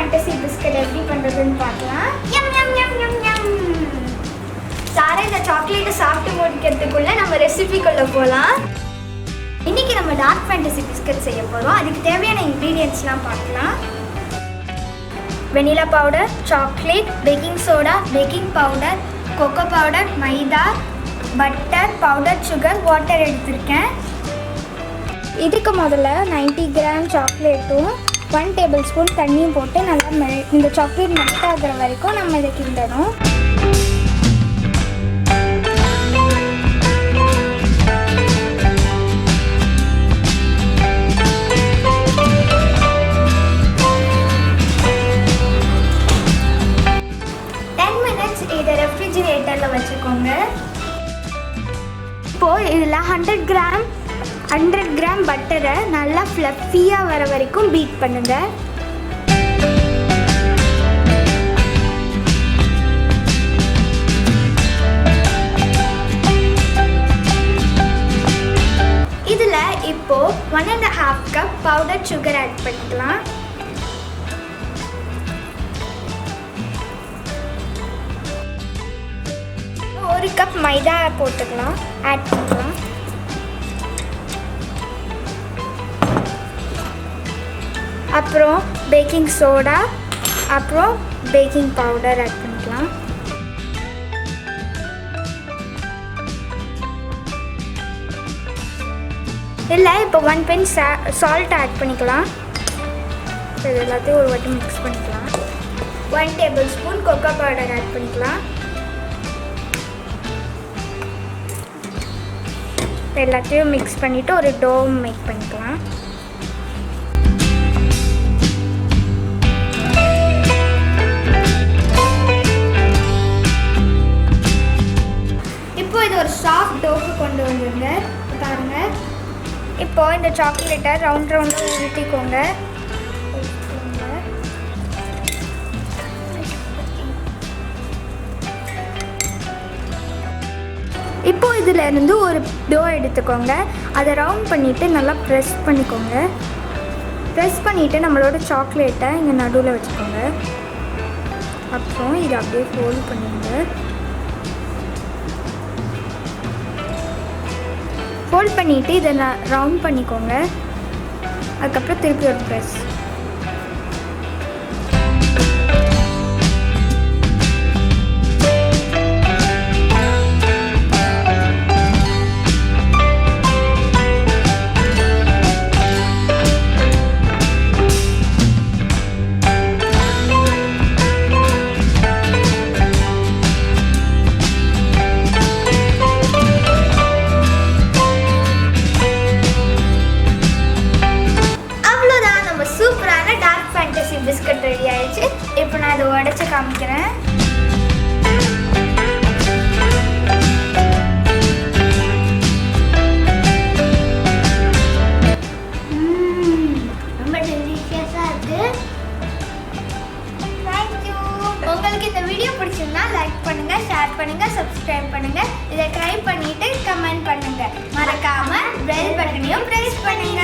Fantasy biscuit எப்படி பண்ணுறதுன்னு பார்க்கலாம். யம் யம் யம் யம் யம். சாரா இந்த சாக்லேட்டை சாப்பிட்டு முடிக்கிறதுக்குள்ளே நம்ம ரெசிபிக்குள்ளே போகலாம். இன்றைக்கி நம்ம டார்க் ஃபேண்டசி பிஸ்கட் செய்ய போகிறோம். அதுக்கு தேவையான இன்க்ரீடியன்ட்ஸ்லாம் பார்க்கலாம். Vanilla powder, chocolate, baking soda, baking powder, cocoa powder, maida, butter, powder sugar, water எடுத்திருக்கேன். இதுக்கு முதல்ல 90 கிராம் சாக்லேட்டும் 1 டேபிள் ஸ்பூன் தண்ணியும் போட்டு நல்லா இந்த சாக்லேட் மெல்ட் ஆகிற வரைக்கும் நம்ம இதை கிண்டணும். இதை ரெஃப்ரிஜிரேட்டரில் வச்சுக்கோங்க. இப்போது இதில் 100 கிராம் பட்டரை நல்லா ஃப்ளஃபியாக வர வரைக்கும் பீட் பண்ணுங்க. இதில் இப்போது 1.5 கப் பவுடர் சுகர் ஆட் பண்ணிக்கலாம். ஒரு கப் மைதா போட்டுக்கலாம், ஆட் பண்ணிக்கலாம். அப்புறம் பேக்கிங் சோடா, அப்புறம் பேக்கிங் பவுடர் ஆட் பண்ணிக்கலாம். இல்லை இப்போ 1 பிஞ்ச் சால்ட் ஆட் பண்ணிக்கலாம். இது எல்லாத்தையும் ஒரு வாட்டி மிக்ஸ் பண்ணிக்கலாம். 1 tablespoon cocoa powder add பண்ணிக்கலாம். எல்லாத்தையும் மிக்ஸ் பண்ணிவிட்டு ஒரு டோ மேக் பண்ணிக்கலாம். இப்போ இது ஒரு சாஃப்ட் டோக்கு கொண்டு வந்துருங்க பாருங்க. இப்போ இந்த சாக்லேட்டை ரவுண்டாக உருட்டிக்கோங்க. இப்போ இதில் இருந்து ஒரு டோ எடுத்துக்கோங்க. அதை ரவுண்ட் பண்ணிவிட்டு நல்லா ப்ரெஸ் பண்ணிக்கோங்க. ப்ரெஸ் பண்ணிவிட்டு நம்மளோட சாக்லேட்டை இங்கே நடுவில் வச்சுக்கோங்க. அப்புறம் இதை அப்படியே ஃபோல்ட் பண்ணிடுங்க. ஃபோல்ட் பண்ணிவிட்டு இதை ரவுண்ட் பண்ணிக்கோங்க. அதுக்கப்புறம் திருப்பி ஒரு ப்ரெஸ். பிஸ்கட் ரெடி ஆயிடுச்சு. இப்போ நான் இதை உடைச்சு காமிக்கிறேன். ரொம்ப டெலிஷியஸாக இருக்கு. தேங்க்யூ. உங்களுக்கு இந்த வீடியோ பிடிச்சிருந்தா லைக் பண்ணுங்க, ஷேர் பண்ணுங்க, சப்ஸ்கிரைப் பண்ணுங்க. இதை ட்ரை பண்ணிட்டு கமெண்ட் பண்ணுங்க. மறக்காம பெல் பட்டனையும் பிரஸ் பண்ணுங்க.